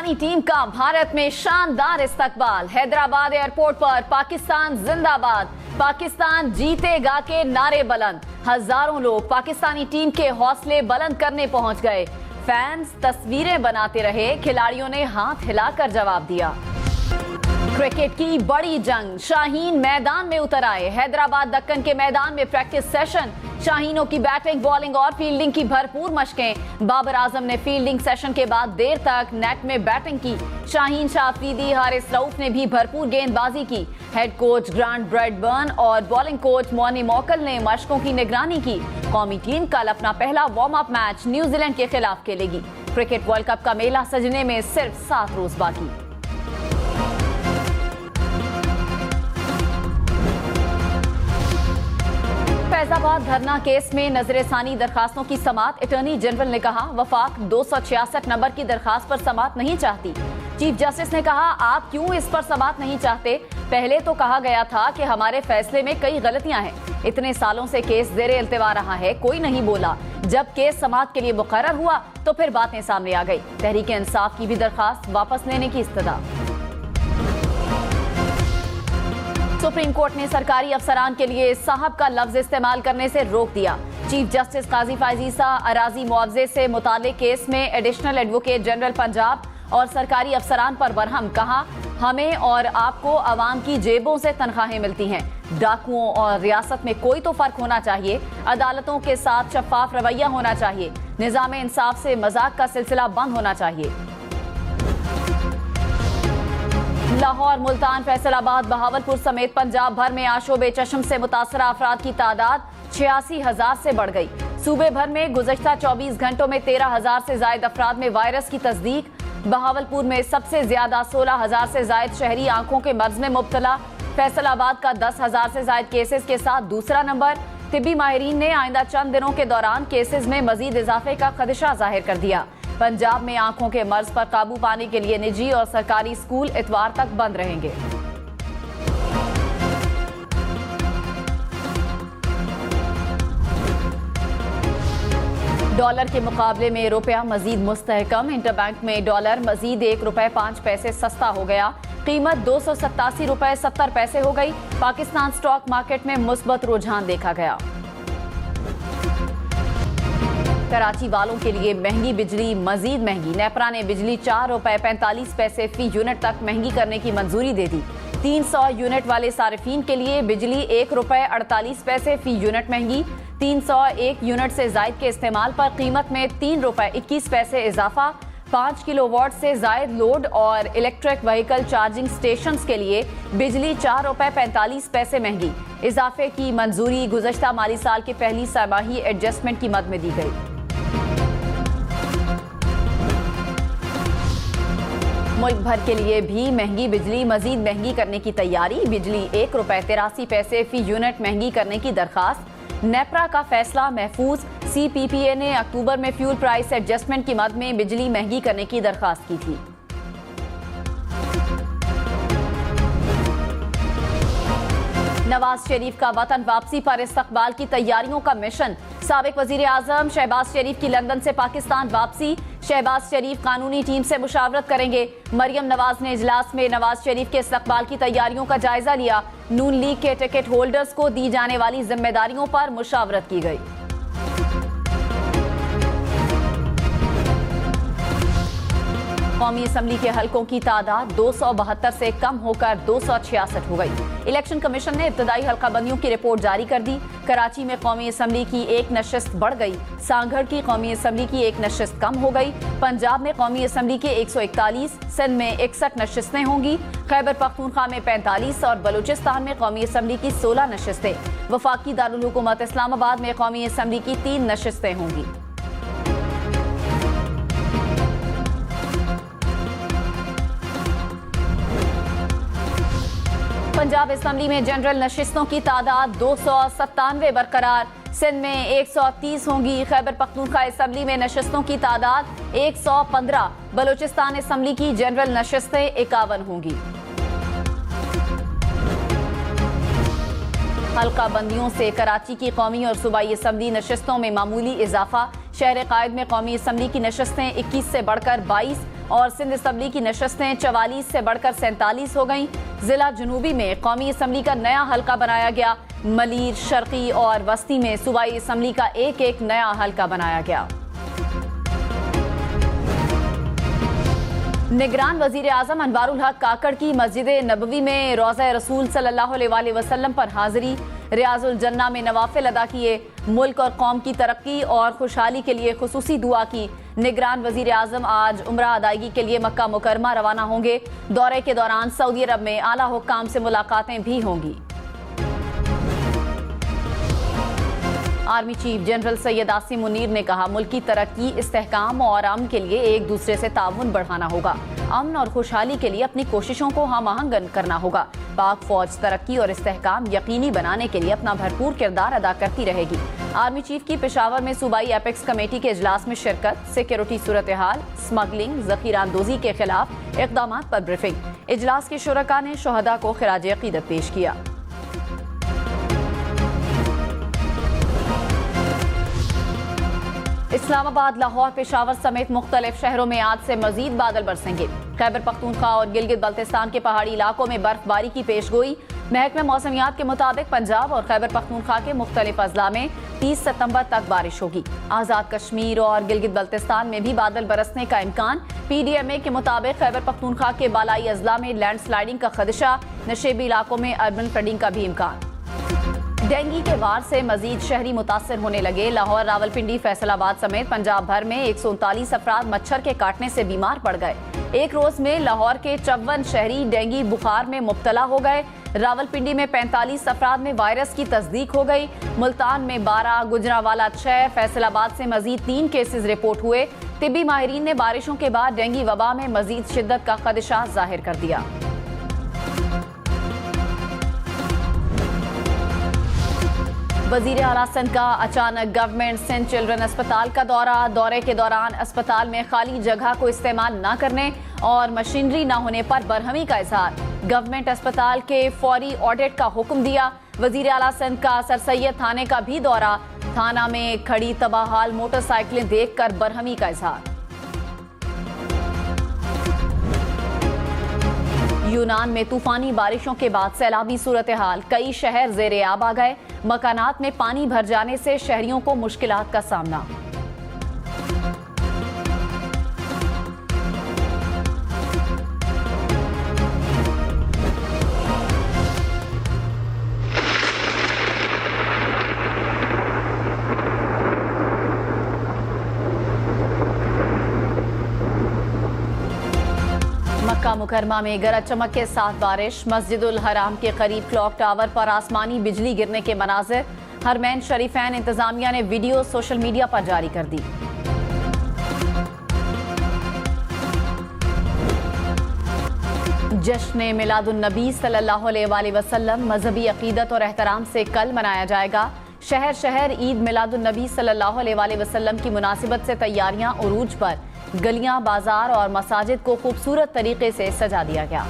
Pakistani team का भारत में शानदार इस्तकबाल। हैदराबाद एयरपोर्ट पर पाकिस्तान जिंदाबाद, पाकिस्तान जीतेगा के नारे बुलंद। हजारों लोग पाकिस्तानी टीम के हौसले बुलंद करने पहुंच गए। फैंस तस्वीरें बनाते रहे, खिलाड़ियों ने हाथ हिलाकर जवाब दिया। क्रिकेट की बड़ी जंग, शाहीन मैदान में उतर आए। हैदराबाद दक्कन के मैदान में प्रैक्टिस सेशन, शाहीनों की बैटिंग, बॉलिंग और फील्डिंग की भरपूर मशकें। बाबर आजम ने फील्डिंग सेशन के बाद देर तक नेट में बैटिंग की। शाहीन शाह अफरीदी, हारिस रऊफ ने भी भरपूर गेंदबाजी की। हेड कोच ग्रांट ब्रैडबर्न और बॉलिंग कोच मॉनी मॉकल ने मशकों की निगरानी की। कौमी टीम कल अपना पहला वार्म अप मैच न्यूजीलैंड के खिलाफ खेलेगी। क्रिकेट वर्ल्ड कप का मेला सजने में सिर्फ 7 रोज बाकी। फैजाबाद धरना केस में नजरसानी दरखास्तों की समाअत, अटॉर्नी जनरल ने कहा वफाक 266 नंबर की दरखास्त पर समाअत नहीं चाहती। चीफ जस्टिस ने कहा आप क्यों इस पर समाअत नहीं चाहते? पहले तो कहा गया था कि हमारे फैसले में कई गलतियां हैं। इतने सालों से केस ज़ेरे इल्तिवा रहा है, कोई नहीं बोला। जब केस समाअत के लिए मुकर्रर हुआ तो फिर बातें सामने आ गई। तहरीक इंसाफ की भी दरखास्त वापस लेने की इस्तदा। सुप्रीम कोर्ट ने सरकारी अफसरान के लिए साहब का लफ्ज इस्तेमाल करने से रोक दिया। चीफ जस्टिस काजी फायजीसा अराजी मुआवजे से मुतालिक केस में एडिशनल एडवोकेट जनरल पंजाब और सरकारी अफसरान पर बरहम, कहा हमें और आपको अवाम की जेबों से तनख्वाहें मिलती हैं। डाकुओं और रियासत में कोई तो फर्क होना चाहिए। अदालतों के साथ शफाफ रवैया होना चाहिए। निजाम इंसाफ से मजाक का सिलसिला बंद होना चाहिए। लाहौर, मुल्तान, फैसलाबाद, बहावलपुर समेत पंजाब भर में आशोबे चश्म से मुतासरा अफराद की तादाद 86,000 से बढ़ गई। सूबे भर में गुज़श्ता 24 घंटों में 13,000 से जायद अफराद में वायरस की तस्दीक। बहावलपुर में सबसे ज्यादा 16,000 से जायद शहरी आंखों के मर्ज में मुब्तला। फैसलाबाद का 10,000 से जायद केसेस के साथ दूसरा नंबर। तिब्बी माहिरीन ने आइंदा चंद दिनों के दौरान केसेस में मजीद इजाफे का खदशा जाहिर कर दिया। पंजाब में आंखों के मर्ज पर काबू पाने के लिए निजी और सरकारी स्कूल इतवार तक बंद रहेंगे। डॉलर के मुकाबले में रुपया मजीद मुस्तहकम। इंटरबैंक में डॉलर मजीद ₹1.05 सस्ता हो गया। कीमत ₹287.70 हो गई। पाकिस्तान स्टॉक मार्केट में मुस्बत रुझान देखा गया। कराची वालों के लिए महंगी बिजली मजीद महंगी। नेपरा ने बिजली ₹4.45 फी यूनिट तक महंगी करने की मंजूरी दे दी। 300 यूनिट वाले सारिफीन के लिए बिजली ₹1.48 फी यूनिट महंगी। 301 यूनिट से जायद के इस्तेमाल पर कीमत में ₹3.21 इजाफा। 5 किलोवाट से जायद लोड और इलेक्ट्रिक व्हीकल चार्जिंग स्टेशन के लिए बिजली ₹4.45 महंगी। इजाफे की मंजूरी गुज़श्ता माली साल के पहली सरमाही एडजस्टमेंट की मद में दी गई। मुल्क भर के लिए भी महंगी बिजली मजीद महंगी करने की तैयारी। बिजली ₹1.83 फी यूनिट महंगी करने की दरखास्त। नेपरा का फैसला महफूज। CPPA ने अक्टूबर में फ्यूल प्राइस एडजस्टमेंट की मद में बिजली महंगी करने की दरखास्त की थी। नवाज शरीफ का वतन वापसी पर इस्तकबाल की तैयारियों का मिशन। साबिक वजीर आजम शहबाज शरीफ की लंदन से पाकिस्तान वापसी। शहबाज शरीफ कानूनी टीम से मुशावरत करेंगे। मरियम नवाज ने इजलास में नवाज शरीफ के इस्तकबाल की तैयारियों का जायजा लिया। नून लीग के टिकट होल्डर्स को दी जाने वाली जिम्मेदारियों पर मुशावरत की गई। कौमी असम्बली के हलकों की तादाद 272 से कम होकर 266 हो गई। इलेक्शन कमीशन ने इब्तदाई हल्का बंदियों की रिपोर्ट जारी कर दी। कराची में कौमी असम्बली की एक नशिस्त बढ़ गई। सांगढ़ की कौमी असम्बली की एक नशिस्त कम हो गई। पंजाब में कौमी असम्बली के 141, सिंध में 61 नशिस्तें होंगी। खैबर पख्तूनख्वा में 45 और बलूचिस्तान में कौमी असम्बली की 16 नशिस्तें। वफाकी दारुल हुकूमत इस्लामाबाद में कौमी असम्बली की 3 नशिस्तें होंगी। पंजाब असम्बली में जनरल नशिस्तों की तादाद 297 बरकरार। सिंध में 130 होंगी। खैबर पख्तूनख्वा असम्बली में नशिस्तों की तादाद 115। बलूचिस्तान असम्बली की जनरल नशिस्तें 51 होंगी। हल्का बंदियों से कराची की कौमी और सूबाई असम्बली नशिस्तों में मामूली इजाफा। शहर कायद में कौमी असम्बली की नशिस्तें 21 से बढ़कर 22 और सिंध असम्बली की नशस्तें 44 से बढ़कर 47 हो गईं। जिला जनूबी में कौमी असम्बली का नया हल्का बनाया गया। मलीर, शर्की और वस्ती में सूबाई असम्बली का एक एक नया हल्का बनाया गया। निगरान वजीर आजम अनवारुल हक काकड़ की मस्जिद नबवी में रोज़ा रसूल सल्लल्लाहु अलैहि वसल्लम पर हाजिरी। रियाजुल जन्ना में नवाफिल अदा किए। मुल्क और कौम की तरक्की और खुशहाली के लिए खुसूसी दुआ की। निगरान वजीर आजम आज उम्रा अदायगी के लिए मक्का मुकरमा रवाना होंगे। दौरे के दौरान सऊदी अरब में आला हुक्काम से मुलाकातें भी होंगी। Army chief general Syed Asim Munir ने कहा, मुल्क की तरक्की, इस्तेहकाम और अमन के लिए एक दूसरे से ताउन बढ़ाना होगा। अमन और खुशहाली के लिए अपनी कोशिशों को हम आहंग करना होगा। पाक फौज तरक्की और इस्तेहकाम यकीनी बनाने के लिए अपना भरपूर किरदार अदा करती रहेगी। आर्मी चीफ की पेशावर में सूबाई एपेक्स कमेटी के इजलास में शिरकत। सिक्योरिटी सूरत हाल, स्मगलिंग, जखीरांदोजी के खिलाफ इकदाम पर ब्रीफिंग। इजलास के शुरका ने शोहदा को खिराज अकीदत पेश किया। इस्लामाबाद, लाहौर, पेशावर समेत मुख्तलिफ शहरों में आज से मजीद बादल बरसेंगे। खैबर पख्तूनख्वा और गिलगित बल्तिस्तान के पहाड़ी इलाकों में बर्फबारी की पेशगोई। महकमे मौसमियात के मुताबिक पंजाब और खैबर पख्तूनख्वा के मुख्तलिफ अजला में 30 सितंबर तक बारिश होगी। आज़ाद कश्मीर और गिलगित बल्तिस्तान में भी बादल बरसने का इम्कान। PDMA के मुताबिक खैबर पख्तूनख्वा के बालाई अजला में लैंडस्लाइडिंग का खदशा। नशेबी इलाकों में अर्बन फ्लडिंग का भी इम्कान। डेंगू के वार से मजीद शहरी मुतासर होने लगे। लाहौर, रावलपिंडी, फैसलाबाद समेत पंजाब भर में 139 अफराद मच्छर के काटने से बीमार पड़ गए। एक रोज में लाहौर के 54 शहरी डेंगू बुखार में मुब्तला हो गए। रावलपिंडी में 45 अफराद में वायरस की तस्दीक हो गई। मुल्तान में 12, गुजरावाला 6, फैसलाबाद से मजीद 3 केसेस रिपोर्ट हुए। तिब्बी माहिरीन ने बारिशों के बाद डेंगू वबा में मजीद शिद्दत का खदशा जाहिर कर दिया। वजीर आला सिंध का अचानक गवर्नमेंट सिंध चिल्ड्रन अस्पताल का दौरे के दौरान अस्पताल में खाली जगह को इस्तेमाल न करने और मशीनरी न होने पर बरहमी का इजहार। गवर्नमेंट अस्पताल के फौरी ऑडिट का हुक्म दिया। वजीर आला सिंध का सर सैयद थाने का भी दौरा। थाना में खड़ी तबाहाल मोटरसाइकिलें देखकर बरहमी का इजहार। यूनान में तूफानी बारिशों के बाद सैलाबी सूरत हाल। कई शहर ज़ेरे आब आ गए। मकानात में पानी भर जाने से शहरियों को मुश्किलात का सामना। मक्का मुकरमा में गरज चमक के साथ बारिश। मस्जिदुल हराम के करीब क्लॉक टावर पर आसमानी बिजली गिरने के मनाजिर। हरमैन शरीफैन इंतजामिया ने वीडियो सोशल मीडिया पर जारी कर दी। जश्न मिलादुन नबी सल्लल्लाहु अलैहि वसल्लम मजहबी अकीदत और एहतराम से कल मनाया जाएगा। शहर शहर ईद मिलादुन नबी सल्लल्लाहु अलैहि वसल्लम की मुनासिबत से तैयारियां उरूज पर। गलियां, बाजार और मसाजिद को खूबसूरत तरीके से सजा दिया गया।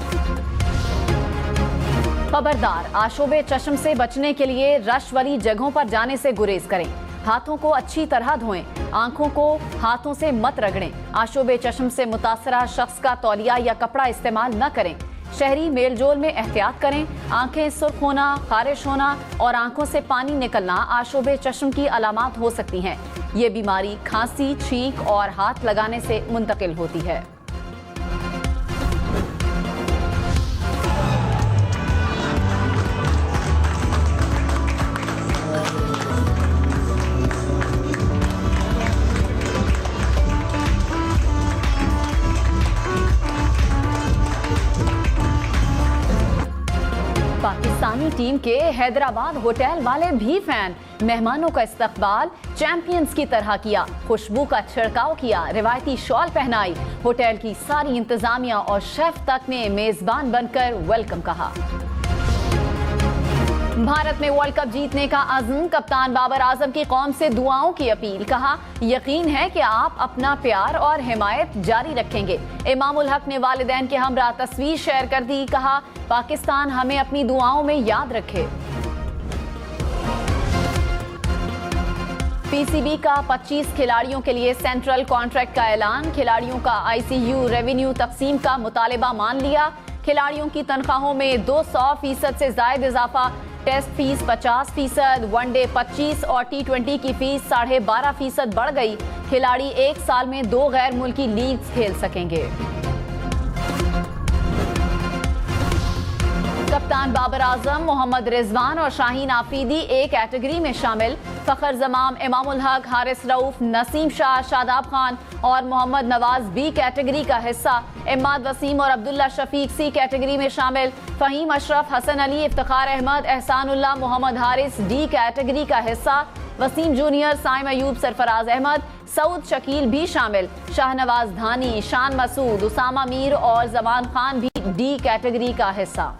खबरदार, आशोबे चश्म से बचने के लिए रश वाली जगहों पर जाने से गुरेज करें। हाथों को अच्छी तरह धोएं। आंखों को हाथों से मत रगड़ें। आशोबे चश्म से मुतासरा शख्स का तौलिया या कपड़ा इस्तेमाल न करें। शहरी मेलजोल में एहतियात करें। आंखें सुर्ख होना, खारिश होना और आंखों से पानी निकलना आशोबे चश्म की अलामात हो सकती हैं। ये बीमारी खांसी, छींक और हाथ लगाने से मुंतकिल होती है। पाकिस्तानी टीम के हैदराबाद होटल वाले भी फैन। मेहमानों का इस्तकबाल चैंपियंस की तरह किया। खुशबू का छिड़काव किया, रिवायती शॉल पहनाई। होटल की सारी इंतजामिया और शेफ तक ने मेजबान बनकर वेलकम कहा। भारत में वर्ल्ड कप जीतने का अज़्म। कप्तान बाबर आजम की कौम से दुआओं की अपील। कहा, यकीन है कि आप अपना प्यार और हिमायत जारी रखेंगे। इमामुल हक ने वालिदैन के हमरा तस्वीर शेयर कर दी। कहा, पाकिस्तान हमें अपनी दुआओं में याद रखे। पीसीबी का 25 खिलाड़ियों के लिए सेंट्रल कॉन्ट्रैक्ट का ऐलान। खिलाड़ियों का आईसीयू रेवेन्यू तकसीम का मुतालिबा मान लिया। खिलाड़ियों की तनख्वाहों में 200% से ज्यादा इजाफा। टेस्ट फीस 50%, वनडे 25 और T20 की फीस 12.5% बढ़ गई। खिलाड़ी एक साल में 2 गैर मुल्की लीग खेल सकेंगे। कप्तान बाबर आजम, मोहम्मद रिजवान और शाहीन आफरीदी ए कैटेगरी में शामिल। फखर जमाम, इमामुल हक, हारिस रऊफ, नसीम शाह, शादाब खान और मोहम्मद नवाज बी कैटेगरी का हिस्सा। इमाद वसीम और अब्दुल्ला शफीक सी कैटेगरी में शामिल। फहीम अशरफ, हसन अली, इफ्तिखार अहमद, एहसानुल्लाह, मोहम्मद हारिस डी कैटेगरी का हिस्सा। वसीम जूनियर, साइम अयूब, सरफराज अहमद, सऊद शकील भी शामिल। शाहनवाज धानी, शान मसूद, उसामा मीर और जमान खान भी डी कैटेगरी का हिस्सा।